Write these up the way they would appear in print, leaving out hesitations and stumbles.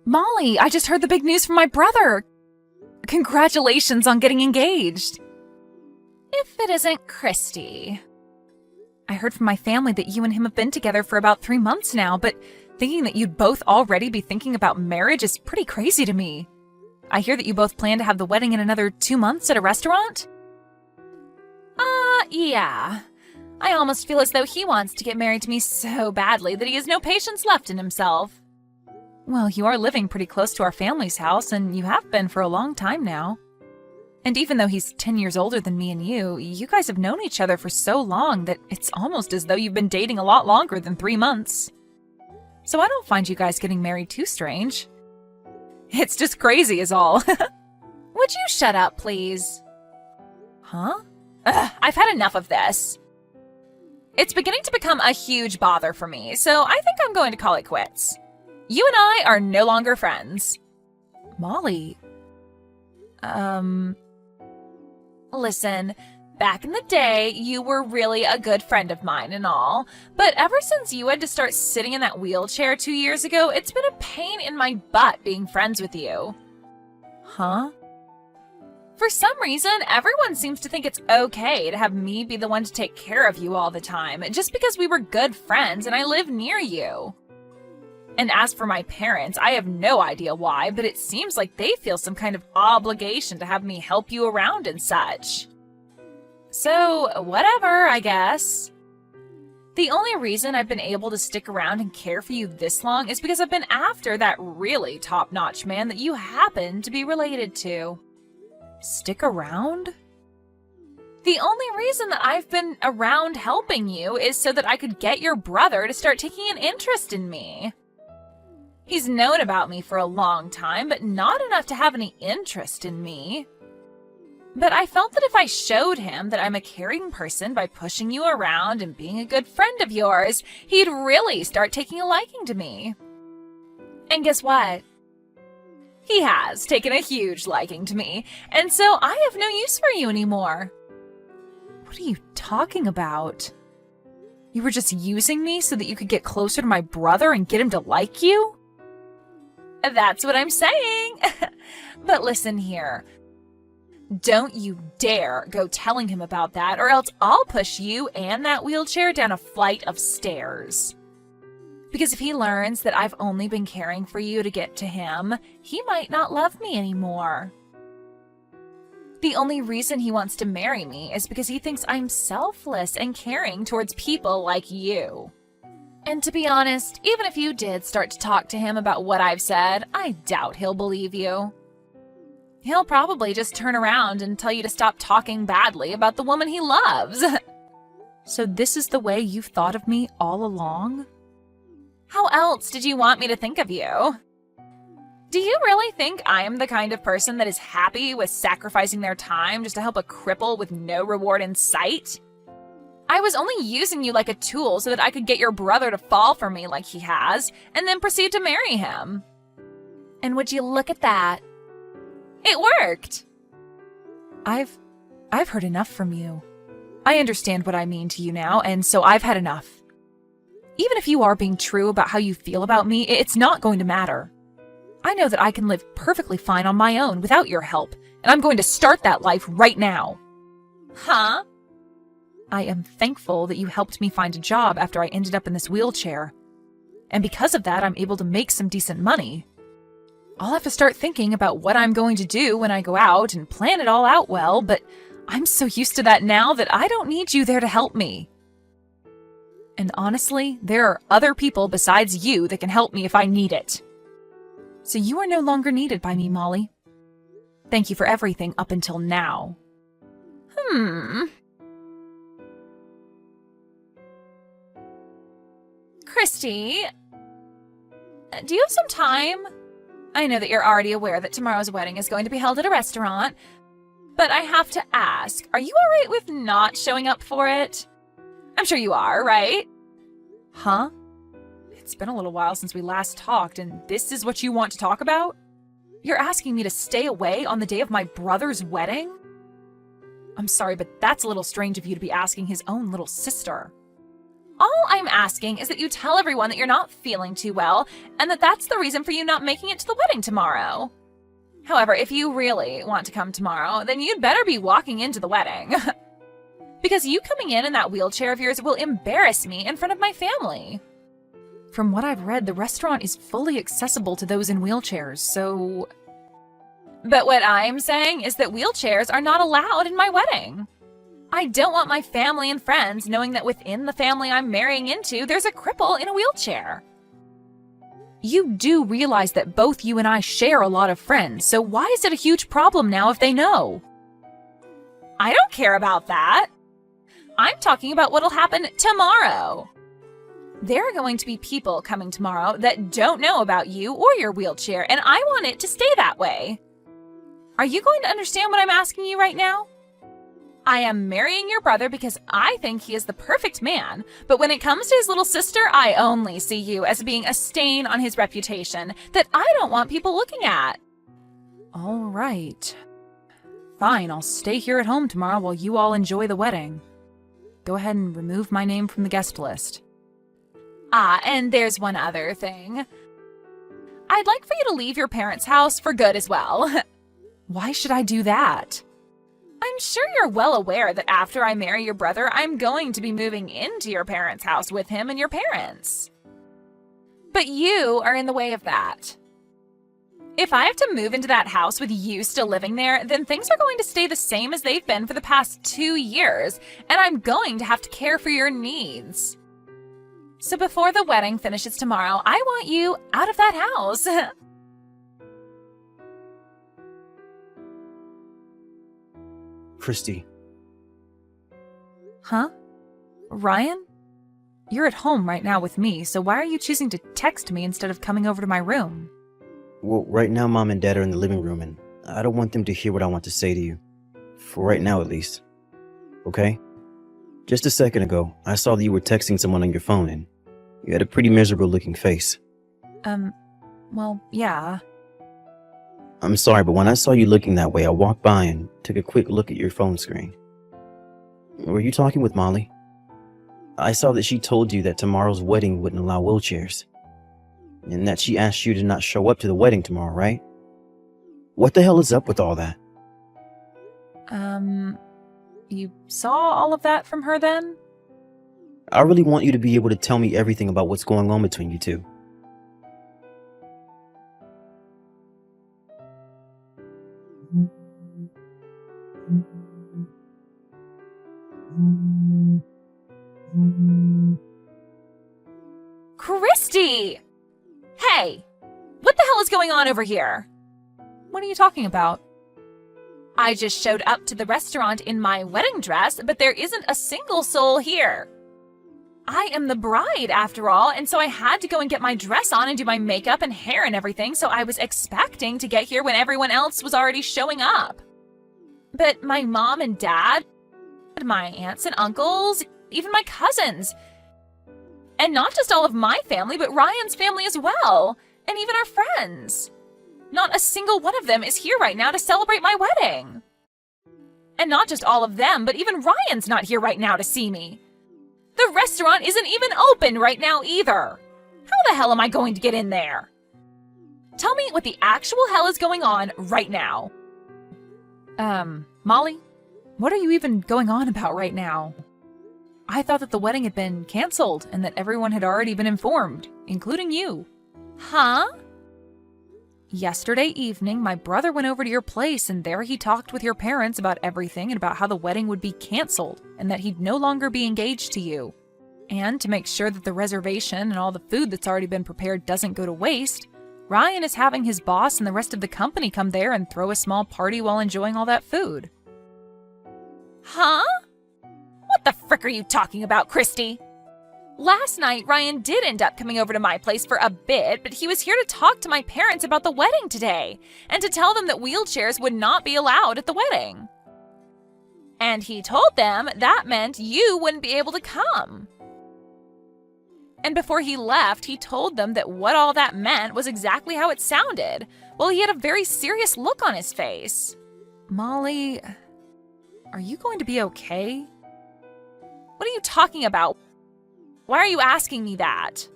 Molly, I just heard the big news from my brother. Congratulations on getting engaged. If it isn't Christy. I heard from my family that you and him have been together for about 3 months now, but thinking that you'd both already be thinking about marriage is pretty crazy to me. I hear that you both plan to have the wedding in another 2 months at a restaurant? Yeah. I almost feel as though he wants to get married to me so badly that he has no patience left in himself. Well, you are living pretty close to our family's house, and you have been for a long time now. And even though he's 10 years older than me and you guys have known each other for so long that it's almost as though you've been dating a lot longer than 3 months. So I don't find you guys getting married too strange. It's just crazy is all. Would you shut up, please? Huh? I've had enough of this. It's beginning to become a huge bother for me, so I think I'm going to call it quits. You and I are no longer friends. Molly. Listen, back in the day, you were really a good friend of mine and all, but ever since you had to start sitting in that wheelchair 2 years ago, it's been a pain in my butt being friends with you. Huh? For some reason, everyone seems to think it's okay to have me be the one to take care of you all the time, just because we were good friends and I live near you. And as for my parents, I have no idea why, but it seems like they feel some kind of obligation to have me help you around and such. So, whatever, I guess. The only reason I've been able to stick around and care for you this long is because I've been after that really top-notch man that you happen to be related to. Stick around? The only reason that I've been around helping you is so that I could get your brother to start taking an interest in me. He's known about me for a long time, but not enough to have any interest in me. But I felt that if I showed him that I'm a caring person by pushing you around and being a good friend of yours, he'd really start taking a liking to me. And guess what? He has taken a huge liking to me, and so I have no use for you anymore. What are you talking about? You were just using me so that you could get closer to my brother and get him to like you? That's what I'm saying. But listen here. Don't you dare go telling him about that, or else I'll push you and that wheelchair down a flight of stairs. Because if he learns that I've only been caring for you to get to him, he might not love me anymore. The only reason he wants to marry me is because he thinks I'm selfless and caring towards people like you. And to be honest, even if you did start to talk to him about what I've said, I doubt he'll believe you. He'll probably just turn around and tell you to stop talking badly about the woman he loves. So this is the way you've thought of me all along? How else did you want me to think of you? Do you really think I am the kind of person that is happy with sacrificing their time just to help a cripple with no reward in sight? I was only using you like a tool so that I could get your brother to fall for me like he has, and then proceed to marry him. And would you look at that? It worked! I've heard enough from you. I understand what I mean to you now, and so I've had enough. Even if you are being true about how you feel about me, it's not going to matter. I know that I can live perfectly fine on my own without your help, and I'm going to start that life right now. Huh? I am thankful that you helped me find a job after I ended up in this wheelchair. And because of that, I'm able to make some decent money. I'll have to start thinking about what I'm going to do when I go out and plan it all out well, but I'm so used to that now that I don't need you there to help me. And honestly, there are other people besides you that can help me if I need it. So you are no longer needed by me, Molly. Thank you for everything up until now. Christy, do you have some time? I know that you're already aware that tomorrow's wedding is going to be held at a restaurant, but I have to ask, are you alright with not showing up for it? I'm sure you are, right? Huh? It's been a little while since we last talked, and this is what you want to talk about? You're asking me to stay away on the day of my brother's wedding? I'm sorry, but that's a little strange of you to be asking his own little sister. All I'm asking is that you tell everyone that you're not feeling too well and that that's the reason for you not making it to the wedding tomorrow. However, if you really want to come tomorrow, then you'd better be walking into the wedding. Because you coming in that wheelchair of yours will embarrass me in front of my family. From what I've read, the restaurant is fully accessible to those in wheelchairs, so... But what I'm saying is that wheelchairs are not allowed in my wedding. I don't want my family and friends knowing that within the family I'm marrying into, there's a cripple in a wheelchair. You do realize that both you and I share a lot of friends, so why is it a huge problem now if they know? I don't care about that. I'm talking about what'll happen tomorrow. There are going to be people coming tomorrow that don't know about you or your wheelchair, and I want it to stay that way. Are you going to understand what I'm asking you right now? I am marrying your brother because I think he is the perfect man, but when it comes to his little sister, I only see you as being a stain on his reputation that I don't want people looking at. All right. Fine, I'll stay here at home tomorrow while you all enjoy the wedding. Go ahead and remove my name from the guest list. And there's one other thing. I'd like for you to leave your parents' house for good as well. Why should I do that? I'm sure you're well aware that after I marry your brother, I'm going to be moving into your parents' house with him and your parents. But you are in the way of that. If I have to move into that house with you still living there, then things are going to stay the same as they've been for the past 2 years, and I'm going to have to care for your needs. So before the wedding finishes tomorrow, I want you out of that house. Christy. Huh? Ryan? You're at home right now with me, so why are you choosing to text me instead of coming over to my room? Well, right now Mom and Dad are in the living room, and I don't want them to hear what I want to say to you. For right now, at least. Okay? Just a second ago, I saw that you were texting someone on your phone, and you had a pretty miserable looking face. Well, yeah. I'm sorry, but when I saw you looking that way, I walked by and took a quick look at your phone screen. Were you talking with Molly? I saw that she told you that tomorrow's wedding wouldn't allow wheelchairs. And that she asked you to not show up to the wedding tomorrow, right? What the hell is up with all that? You saw all of that from her then? I really want you to be able to tell me everything about what's going on between you two. Christy! Hey! What the hell is going on over here? What are you talking about? I just showed up to the restaurant in my wedding dress, but there isn't a single soul here. I am the bride, after all, and so I had to go and get my dress on and do my makeup and hair and everything, so I was expecting to get here when everyone else was already showing up. But my mom and dad, my aunts and uncles, even my cousins, and not just all of my family, but Ryan's family as well, and even our friends. Not a single one of them is here right now to celebrate my wedding. And not just all of them, but even Ryan's not here right now to see me. The restaurant isn't even open right now either. How the hell am I going to get in there? Tell me what the actual hell is going on right now. Molly, what are you even going on about right now? I thought that the wedding had been canceled and that everyone had already been informed, including you. Huh? Yesterday evening, my brother went over to your place and there he talked with your parents about everything and about how the wedding would be canceled and that he'd no longer be engaged to you. And to make sure that the reservation and all the food that's already been prepared doesn't go to waste, Ryan is having his boss and the rest of the company come there and throw a small party while enjoying all that food. Huh? What the frick are you talking about, Christy? Last night, Ryan did end up coming over to my place for a bit, but he was here to talk to my parents about the wedding today and to tell them that wheelchairs would not be allowed at the wedding. And he told them that meant you wouldn't be able to come. And before he left, he told them that what all that meant was exactly how it sounded, while he had a very serious look on his face. Molly, are you going to be okay? What are you talking about? Why are you asking me that?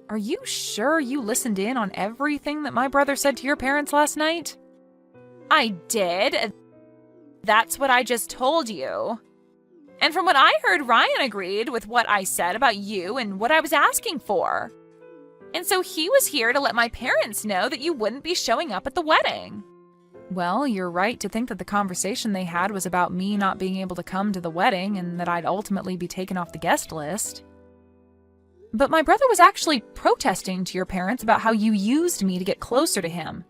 Are you sure you listened in on everything that my brother said to your parents last night? I did. That's what I just told you. And from what I heard, Ryan agreed with what I said about you and what I was asking for. And so he was here to let my parents know that you wouldn't be showing up at the wedding. Well, you're right to think that the conversation they had was about me not being able to come to the wedding and that I'd ultimately be taken off the guest list. But my brother was actually protesting to your parents about how you used me to get closer to him,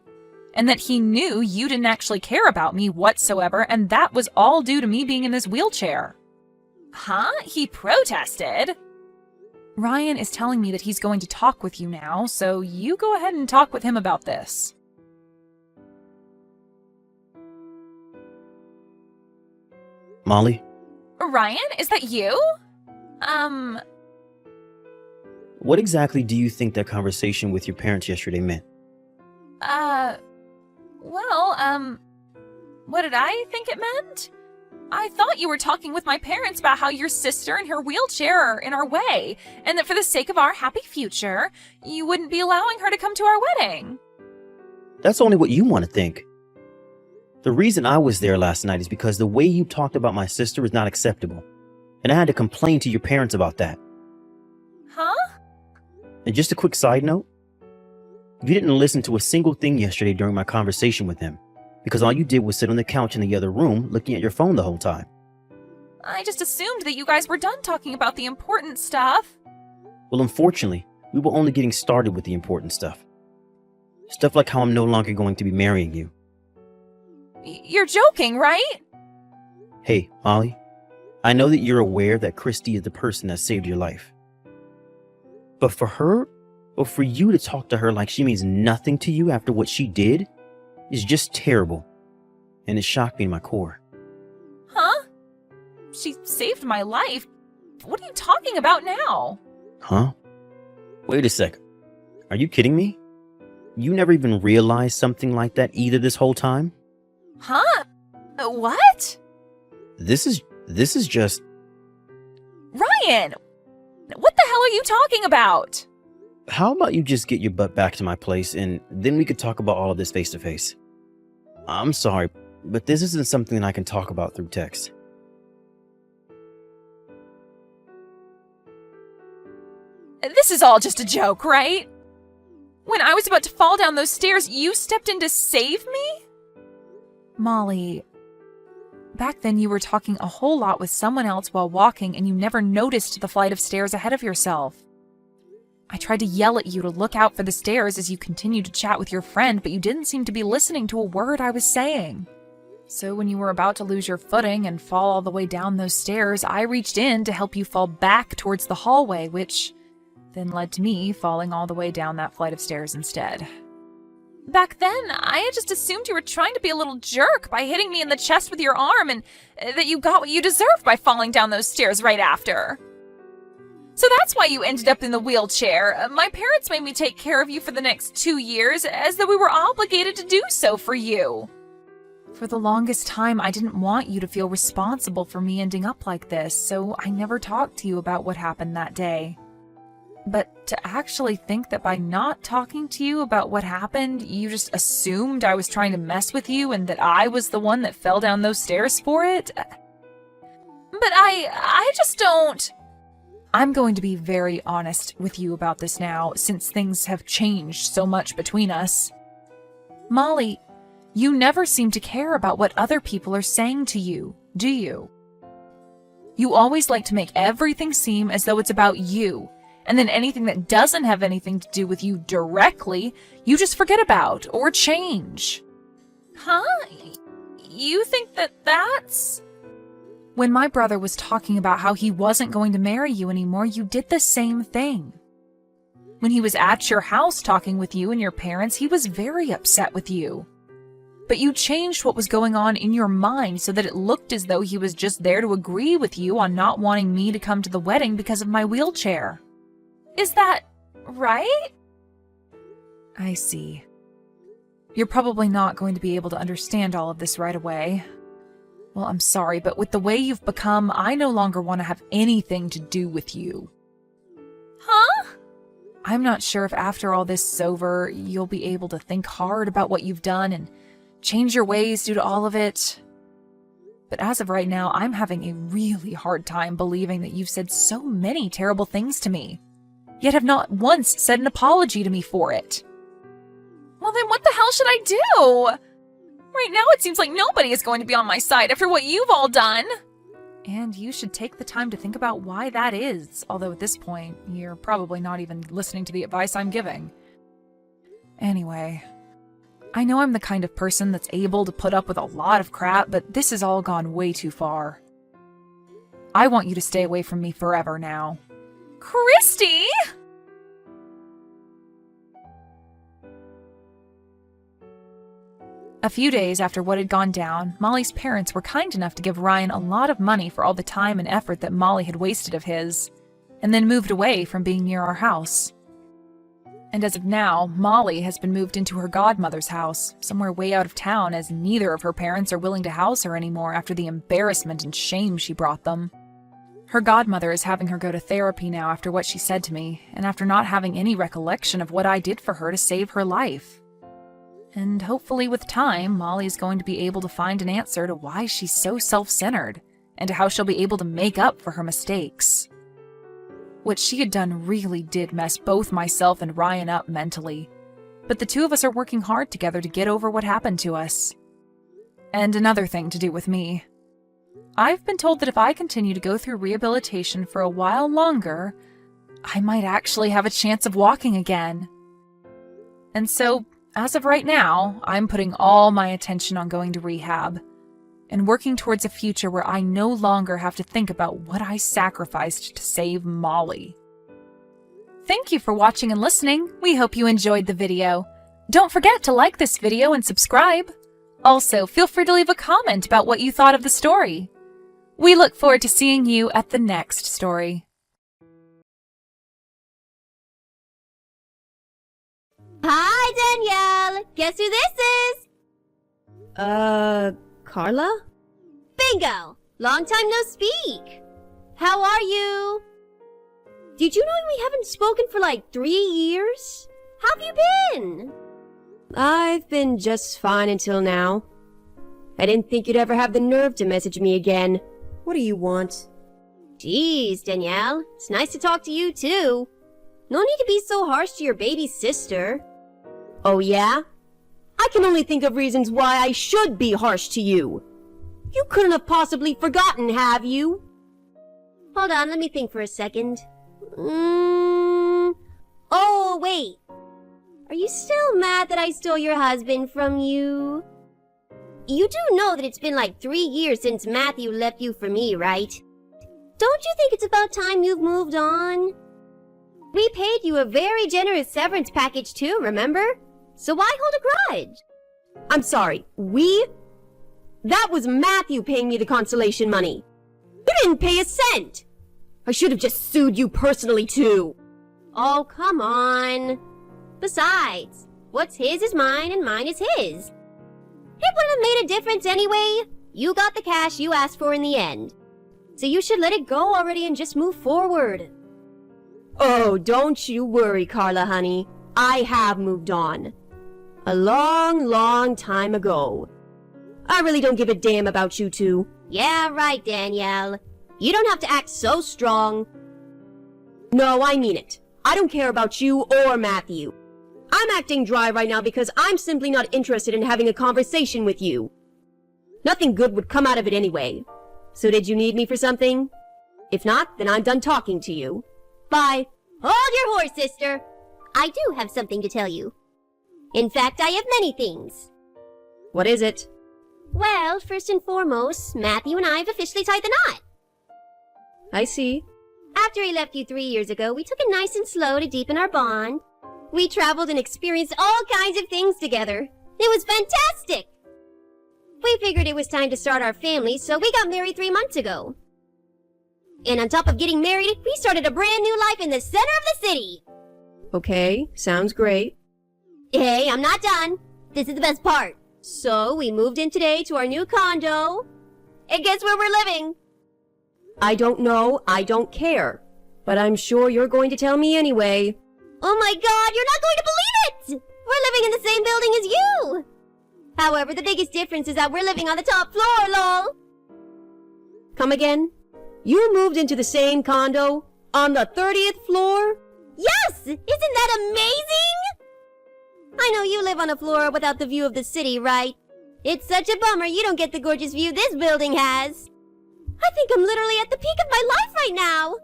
and that he knew you didn't actually care about me whatsoever, and that was all due to me being in this wheelchair. Huh? He protested? Ryan is telling me that he's going to talk with you now, so you go ahead and talk with him about this. Molly? Ryan, is that you? What exactly do you think that conversation with your parents yesterday meant? What did I think it meant? I thought you were talking with my parents about how your sister and her wheelchair are in our way, and that for the sake of our happy future, you wouldn't be allowing her to come to our wedding. That's only what you want to think. The reason I was there last night is because the way you talked about my sister is not acceptable, and I had to complain to your parents about that. Huh? And just a quick side note, you didn't listen to a single thing yesterday during my conversation with him, because all you did was sit on the couch in the other room looking at your phone the whole time. I just assumed that you guys were done talking about the important stuff. Well, unfortunately, we were only getting started with the important stuff. Stuff like how I'm no longer going to be marrying you. You're joking, right? Hey, Molly, I know that you're aware that Christy is the person that saved your life. But for her, or for you to talk to her like she means nothing to you after what she did, is just terrible. And it shocked me to my core. Huh? She saved my life? What are you talking about now? Huh? Wait a sec. Are you kidding me? You never even realized something like that either this whole time? Huh? What? This is just... Ryan! What the hell are you talking about? How about you just get your butt back to my place and then we could talk about all of this face to face? I'm sorry, but this isn't something I can talk about through text. This is all just a joke, right? When I was about to fall down those stairs, you stepped in to save me? Molly, back then you were talking a whole lot with someone else while walking and you never noticed the flight of stairs ahead of yourself. I tried to yell at you to look out for the stairs as you continued to chat with your friend, but you didn't seem to be listening to a word I was saying. So when you were about to lose your footing and fall all the way down those stairs, I reached in to help you fall back towards the hallway, which then led to me falling all the way down that flight of stairs instead. Back then, I had just assumed you were trying to be a little jerk by hitting me in the chest with your arm and that you got what you deserved by falling down those stairs right after. So that's why you ended up in the wheelchair. My parents made me take care of you for the next 2 years, as though we were obligated to do so for you. For the longest time, I didn't want you to feel responsible for me ending up like this, so I never talked to you about what happened that day. But to actually think that by not talking to you about what happened, you just assumed I was trying to mess with you and that I was the one that fell down those stairs for it? But I just don't... I'm going to be very honest with you about this now, since things have changed so much between us. Molly, you never seem to care about what other people are saying to you, do you? You always like to make everything seem as though it's about you, and then anything that doesn't have anything to do with you directly, you just forget about or change. Huh? You think that that's... When my brother was talking about how he wasn't going to marry you anymore, you did the same thing. When he was at your house talking with you and your parents, he was very upset with you. But you changed what was going on in your mind so that it looked as though he was just there to agree with you on not wanting me to come to the wedding because of my wheelchair. Is that right? I see. You're probably not going to be able to understand all of this right away. Well, I'm sorry, but with the way you've become, I no longer want to have anything to do with you. I'm not sure if after all this is over, you'll be able to think hard about what you've done and change your ways due to all of it. But as of right now, I'm having a really hard time believing that you've said so many terrible things to me, yet have not once said an apology to me for it. Well, then what the hell should I do? Right now it seems like nobody is going to be on my side after what you've all done. And you should take the time to think about why that is, although at this point, you're probably not even listening to the advice I'm giving. Anyway, I know I'm the kind of person that's able to put up with a lot of crap, but this has all gone way too far. I want you to stay away from me forever now. Christy! A few days after what had gone down, Molly's parents were kind enough to give Ryan a lot of money for all the time and effort that Molly had wasted of his, and then moved away from being near our house. And as of now, Molly has been moved into her godmother's house, somewhere way out of town, as neither of her parents are willing to house her anymore after the embarrassment and shame she brought them. Her godmother is having her go to therapy now after what she said to me, and after not having any recollection of what I did for her to save her life. And hopefully with time, Molly is going to be able to find an answer to why she's so self-centered, and to how she'll be able to make up for her mistakes. What she had done really did mess both myself and Ryan up mentally, but the two of us are working hard together to get over what happened to us. And another thing to do with me. I've been told that if I continue to go through rehabilitation for a while longer, I might actually have a chance of walking again. And so, as of right now, I'm putting all my attention on going to rehab and working towards a future where I no longer have to think about what I sacrificed to save Molly. Thank you for watching and listening. We hope you enjoyed the video. Don't forget to like this video and subscribe. Also, feel free to leave a comment about what you thought of the story. We look forward to seeing you at the next story. Hi, Danielle! Guess who this is? Carla? Bingo! Long time no speak! How are you? Did you know we haven't spoken for like 3 years? How have you been? I've been just fine until now. I didn't think you'd ever have the nerve to message me again. What do you want? Jeez, Danielle. It's nice to talk to you, too. No need to be so harsh to your baby sister. Oh yeah? I can only think of reasons why I should be harsh to you. You couldn't have possibly forgotten, have you? Hold on, let me think for a second. Oh, wait. Are you still mad that I stole your husband from you? You do know that it's been like 3 years since Matthew left you for me, right? Don't you think it's about time you've moved on? We paid you a very generous severance package too, remember? So why hold a grudge? I'm sorry, we? That was Matthew paying me the consolation money. You didn't pay a cent! I should have just sued you personally too. Oh, come on. Besides, what's his is mine and mine is his. It wouldn't have made a difference anyway. You got the cash you asked for in the end. So you should let it go already and just move forward. Oh, don't you worry, Carla, honey. I have moved on. A long, long time ago. I really don't give a damn about you two. Yeah, right, Danielle. You don't have to act so strong. No, I mean it. I don't care about you or Matthew. I'm acting dry right now because I'm simply not interested in having a conversation with you. Nothing good would come out of it anyway. So did you need me for something? If not, then I'm done talking to you. Bye. Hold your horse, sister. I do have something to tell you. In fact, I have many things. What is it? Well, first and foremost, Matthew and I have officially tied the knot. I see. After he left you 3 years ago, we took it nice and slow to deepen our bond. We traveled and experienced all kinds of things together. It was fantastic! We figured it was time to start our family, so we got married 3 months ago. And on top of getting married, we started a brand new life in the center of the city. Okay, sounds great. Hey, I'm not done. This is the best part. So, we moved in today to our new condo. And guess where we're living? I don't know, I don't care. But I'm sure you're going to tell me anyway. Oh my god, you're not going to believe it! We're living in the same building as you! However, the biggest difference is that we're living on the top floor, lol. Come again? You moved into the same condo? On the 30th floor? Yes! Isn't that amazing? I know you live on a floor without the view of the city, right? It's such a bummer you don't get the gorgeous view this building has. I think I'm literally at the peak of my life right now.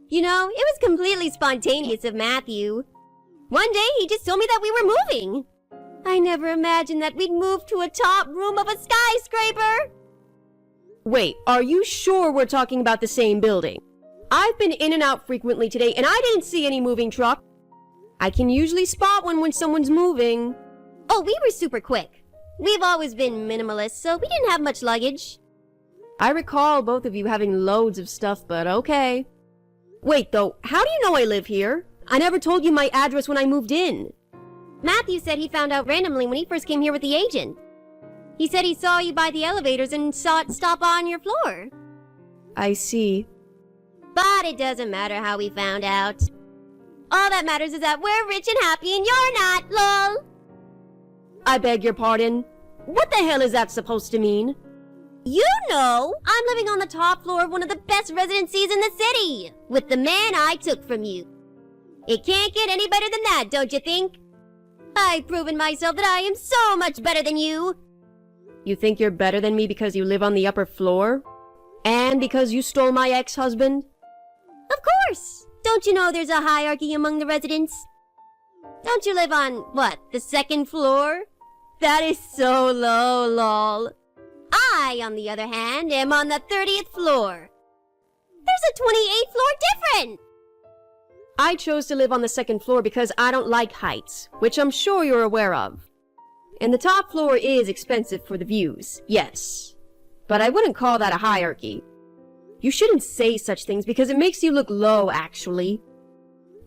You know, it was completely spontaneous of Matthew. One day he just told me that we were moving. I never imagined that we'd move to a top room of a skyscraper. Wait, are you sure we're talking about the same building? I've been in and out frequently today, and I didn't see any moving truck. I can usually spot one when someone's moving. Oh, we were super quick. We've always been minimalist, so we didn't have much luggage. I recall both of you having loads of stuff, but okay. Wait, though, how do you know I live here? I never told you my address when I moved in. Matthew said he found out randomly when he first came here with the agent. He said he saw you by the elevators and saw it stop on your floor. I see. But it doesn't matter how we found out. All that matters is that we're rich and happy and you're not, lol. I beg your pardon. What the hell is that supposed to mean? You know, I'm living on the top floor of one of the best residencies in the city, with the man I took from you. It can't get any better than that, don't you think? I've proven myself that I am so much better than you. You think you're better than me because you live on the upper floor? And because you stole my ex-husband? Of course! Don't you know there's a hierarchy among the residents? Don't you live on, what, the second floor? That is so low, lol. I, on the other hand, am on the 30th floor. There's a 28th floor difference! I chose to live on the second floor because I don't like heights, which I'm sure you're aware of. And the top floor is expensive for the views, yes. But I wouldn't call that a hierarchy. You shouldn't say such things because it makes you look low, actually.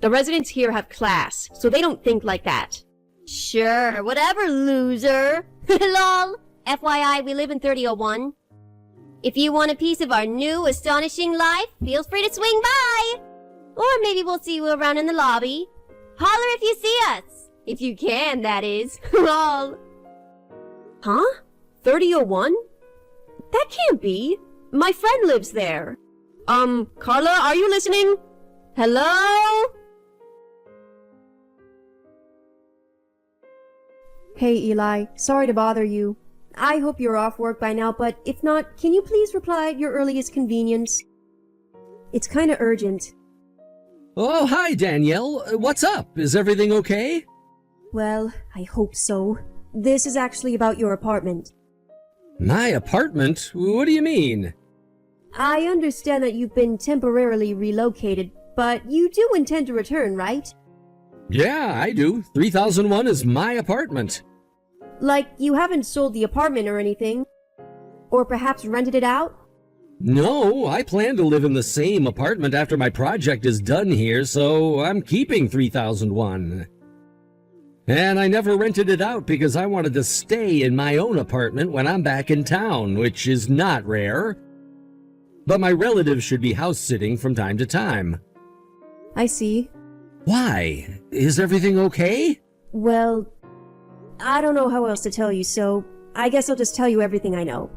The residents here have class, so they don't think like that. Sure, whatever, loser. Lol. FYI, we live in 3001. If you want a piece of our new, astonishing life, feel free to swing by. Or maybe we'll see you around in the lobby. Holler if you see us. If you can, that is. Lol. Huh? 3001? That can't be. My friend lives there. Carla, are you listening? Hello? Hey, Eli. Sorry to bother you. I hope you're off work by now, but if not, can you please reply at your earliest convenience? It's kinda urgent. Oh, hi, Danielle. What's up? Is everything okay? Well, I hope so. This is actually about your apartment. My apartment? What do you mean? I understand that you've been temporarily relocated, but you do intend to return, right? Yeah, I do. 3001 is my apartment. Like, you haven't sold the apartment or anything? Or perhaps rented it out? No, I plan to live in the same apartment after my project is done here, so I'm keeping 3001. And I never rented it out because I wanted to stay in my own apartment when I'm back in town, which is not rare. But my relatives should be house-sitting from time to time. I see. Why? Is everything okay? Well, I don't know how else to tell you, so I guess I'll just tell you everything I know.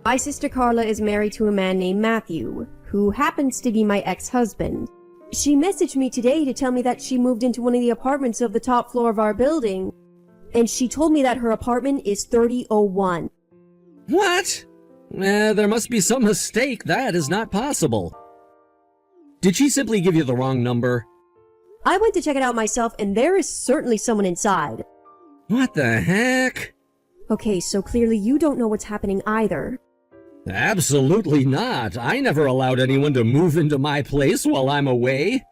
My sister Carla is married to a man named Matthew, who happens to be my ex-husband. She messaged me today to tell me that she moved into one of the apartments of the top floor of our building, and she told me that her apartment is 3001. What? There must be some mistake. That is not possible. Did she simply give you the wrong number? I went to check it out myself, and there is certainly someone inside. What the heck? Okay, so clearly you don't know what's happening either. Absolutely not. I never allowed anyone to move into my place while I'm away.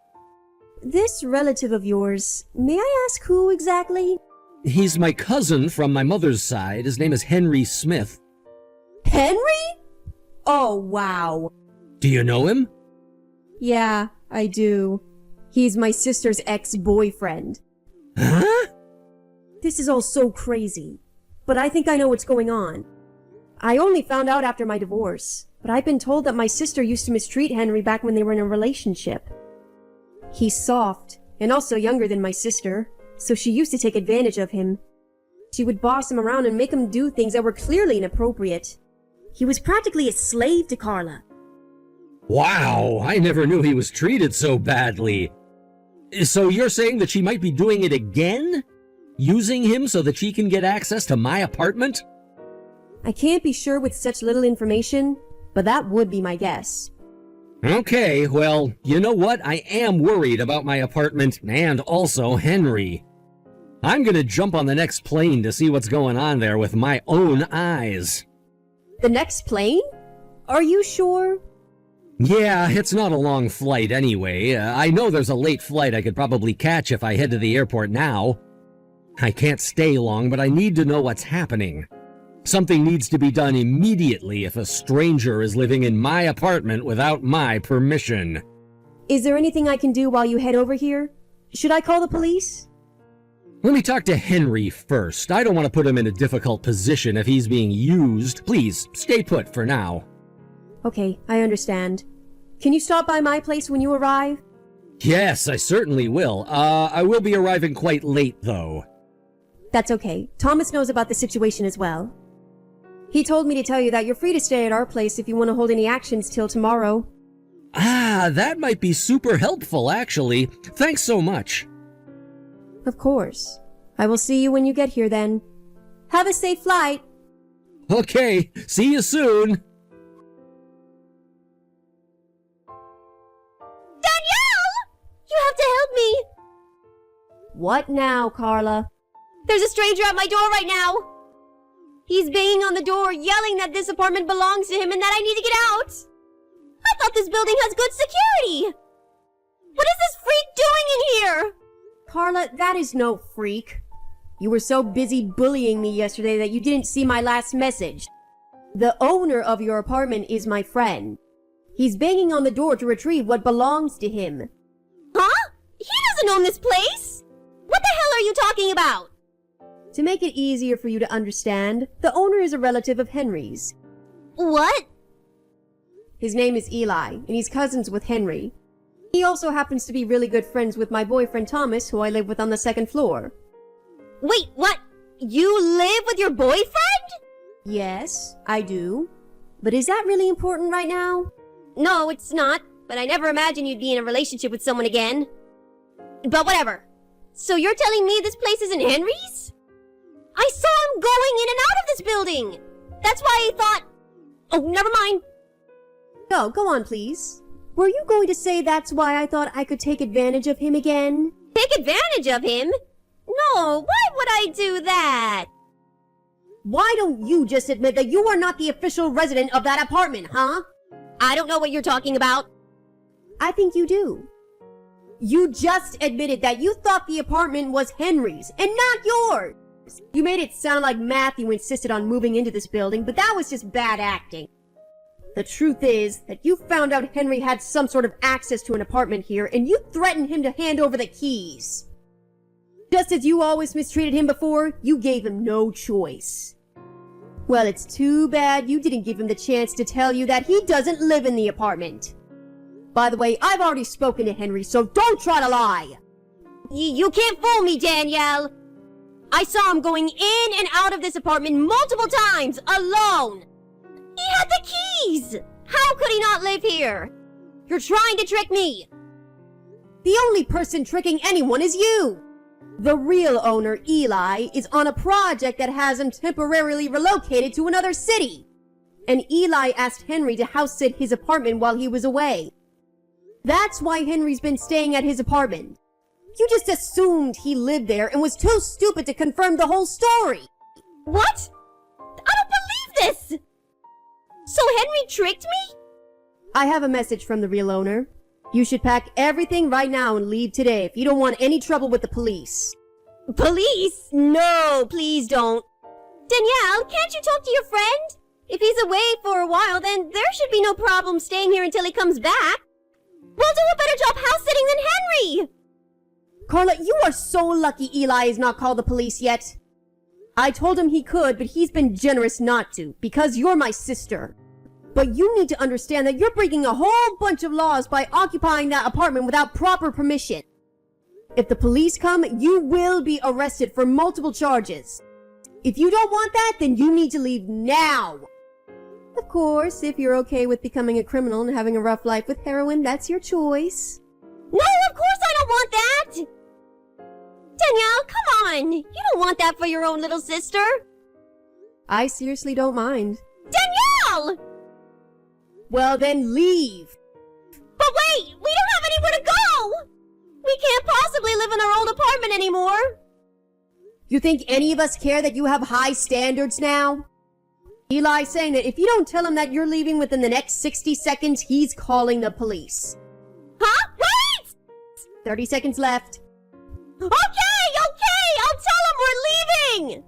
This relative of yours, may I ask who exactly? He's my cousin from my mother's side. His name is Henry Smith. Henry? Oh, wow. Do you know him? Yeah, I do. He's my sister's ex-boyfriend. Huh? This is all so crazy, but I think I know what's going on. I only found out after my divorce, but I've been told that my sister used to mistreat Henry back when they were in a relationship. He's soft, and also younger than my sister, so she used to take advantage of him. She would boss him around and make him do things that were clearly inappropriate. He was practically a slave to Carla. Wow, I never knew he was treated so badly. So you're saying that she might be doing it again? Using him so that she can get access to my apartment? I can't be sure with such little information, but that would be my guess. Okay, well, you know what? I am worried about my apartment and also Henry. I'm gonna jump on the next plane to see what's going on there with my own eyes. The next plane? Are you sure? Yeah, it's not a long flight anyway. I know there's a late flight I could probably catch if I head to the airport now. I can't stay long, but I need to know what's happening. Something needs to be done immediately if a stranger is living in my apartment without my permission. Is there anything I can do while you head over here? Should I call the police? Let me talk to Henry first. I don't want to put him in a difficult position if he's being used. Please, stay put for now. Okay, I understand. Can you stop by my place when you arrive? Yes, I certainly will. I will be arriving quite late, though. That's okay. Thomas knows about the situation as well. He told me to tell you that you're free to stay at our place if you want to hold any actions till tomorrow. Ah, that might be super helpful, actually. Thanks so much. Of course. I will see you when you get here then. Have a safe flight. Okay, see you soon. You have to help me! What now, Carla? There's a stranger at my door right now! He's banging on the door, yelling that this apartment belongs to him and that I need to get out! I thought this building has good security! What is this freak doing in here? Carla, that is no freak. You were so busy bullying me yesterday that you didn't see my last message. The owner of your apartment is my friend. He's banging on the door to retrieve what belongs to him. Huh? He doesn't own this place! What the hell are you talking about? To make it easier for you to understand, the owner is a relative of Henry's. What? His name is Eli, and he's cousins with Henry. He also happens to be really good friends with my boyfriend Thomas, who I live with on the second floor. Wait, what? You live with your boyfriend? Yes, I do. But is that really important right now? No, it's not, but I never imagined you'd be in a relationship with someone again. But whatever. So you're telling me this place isn't Henry's? I saw him going in and out of this building! That's why I thought... Oh, never mind. No, go on, please. Were you going to say that's why I thought I could take advantage of him again? Take advantage of him? No, why would I do that? Why don't you just admit that you are not the official resident of that apartment, huh? I don't know what you're talking about. I think you do. You just admitted that you thought the apartment was Henry's and not yours. You made it sound like Matthew insisted on moving into this building, but that was just bad acting. The truth is that you found out Henry had some sort of access to an apartment here, and you threatened him to hand over the keys. Just as you always mistreated him before, you gave him no choice. Well, it's too bad you didn't give him the chance to tell you that he doesn't live in the apartment. By the way, I've already spoken to Henry, so don't try to lie. You can't fool me, Danielle. I saw him going in and out of this apartment multiple times, alone. He had the keys. How could he not live here? You're trying to trick me. The only person tricking anyone is you. The real owner, Eli, is on a project that has him temporarily relocated to another city. And Eli asked Henry to house sit his apartment while he was away. That's why Henry's been staying at his apartment. You just assumed he lived there and was too stupid to confirm the whole story. What? I don't believe this! So Henry tricked me? I have a message from the real owner. You should pack everything right now and leave today if you don't want any trouble with the police. Police? No, please don't. Danielle, can't you talk to your friend? If he's away for a while, then there should be no problem staying here until he comes back. We'll do a better job house sitting than Henry! Carla, you are so lucky Eli has not called the police yet. I told him he could, but he's been generous not to, because you're my sister. But you need to understand that you're breaking a whole bunch of laws by occupying that apartment without proper permission. If the police come, you will be arrested for multiple charges. If you don't want that, then you need to leave now. Of course, if you're okay with becoming a criminal and having a rough life with heroin, that's your choice. No, of course I don't want that! Danielle, come on! You don't want that for your own little sister! I seriously don't mind. Danielle! Well, then leave. But wait! We don't have anywhere to go! We can't possibly live in our old apartment anymore! You think any of us care that you have high standards now? Eli's saying that if you don't tell him that you're leaving within the next 60 seconds, he's calling the police. Huh? Wait! 30 seconds left. Okay! I'll tell him we're leaving!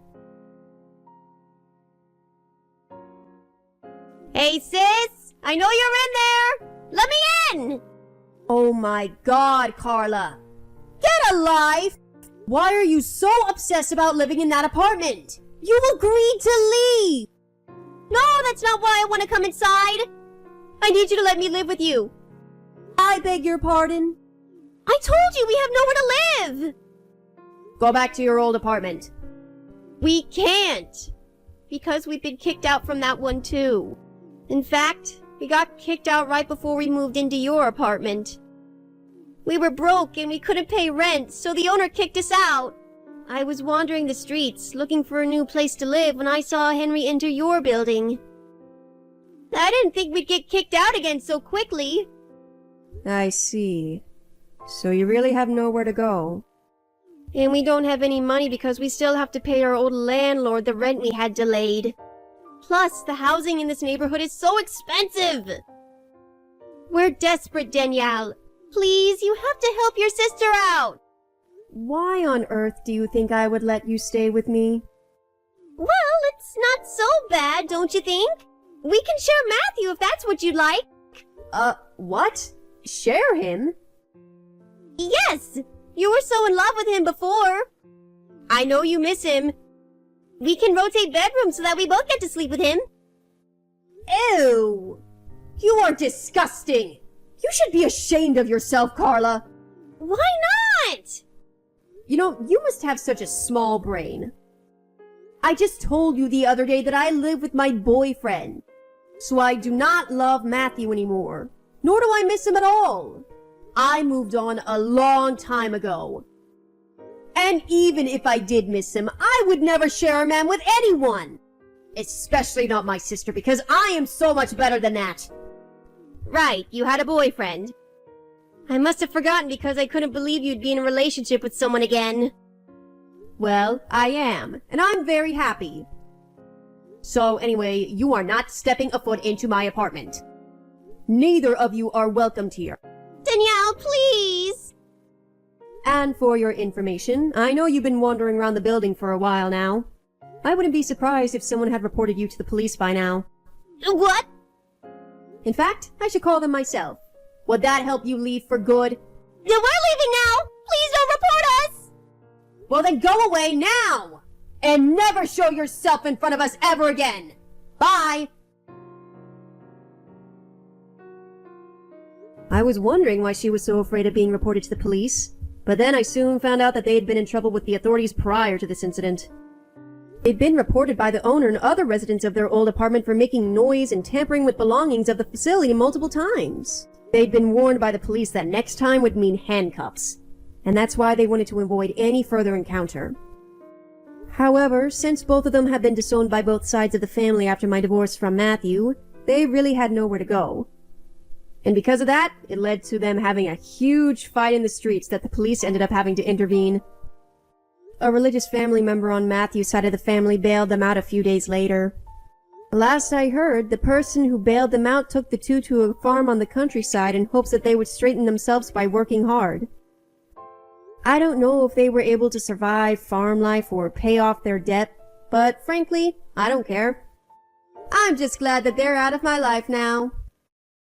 Hey, sis! I know you're in there! Let me in! Oh my god, Carla. Get a life! Why are you so obsessed about living in that apartment? You agreed to leave! No, that's not why I want to come inside! I need you to let me live with you. I beg your pardon? I told you we have nowhere to live! Go back to your old apartment. We can't! Because we've been kicked out from that one too. In fact, we got kicked out right before we moved into your apartment. We were broke and we couldn't pay rent, so the owner kicked us out. I was wandering the streets, looking for a new place to live when I saw Henry enter your building. I didn't think we'd get kicked out again so quickly. I see. So you really have nowhere to go. And we don't have any money because we still have to pay our old landlord the rent we had delayed. Plus, the housing in this neighborhood is so expensive! We're desperate, Danielle. Please, you have to help your sister out! Why on earth do you think I would let you stay with me? Well, it's not so bad, don't you think? We can share Matthew if that's what you'd like. What? Share him? Yes! You were so in love with him before. I know you miss him. We can rotate bedrooms so that we both get to sleep with him. Ew! You are disgusting! You should be ashamed of yourself, Carla! Why not? You know, you must have such a small brain. I just told you the other day that I live with my boyfriend. So I do not love Matthew anymore. Nor do I miss him at all. I moved on a long time ago. And even if I did miss him, I would never share a man with anyone. Especially not my sister, because I am so much better than that. Right, you had a boyfriend. I must have forgotten because I couldn't believe you'd be in a relationship with someone again. Well, I am, and I'm very happy. So anyway, you are not stepping a foot into my apartment. Neither of you are welcomed here. Danielle, please! And for your information, I know you've been wandering around the building for a while now. I wouldn't be surprised if someone had reported you to the police by now. What? In fact, I should call them myself. Would that help you leave for good? We're leaving now! Please don't report us! Well then go away now! And never show yourself in front of us ever again! Bye! I was wondering why she was so afraid of being reported to the police, but then I soon found out that they had been in trouble with the authorities prior to this incident. They'd been reported by the owner and other residents of their old apartment for making noise and tampering with belongings of the facility multiple times. They'd been warned by the police that next time would mean handcuffs, and that's why they wanted to avoid any further encounter. However, since both of them had been disowned by both sides of the family after my divorce from Matthew, they really had nowhere to go. And because of that, it led to them having a huge fight in the streets that the police ended up having to intervene. A religious family member on Matthew's side of the family bailed them out a few days later. Last I heard, the person who bailed them out took the two to a farm on the countryside in hopes that they would straighten themselves by working hard. I don't know if they were able to survive farm life or pay off their debt, but frankly, I don't care. I'm just glad that they're out of my life now.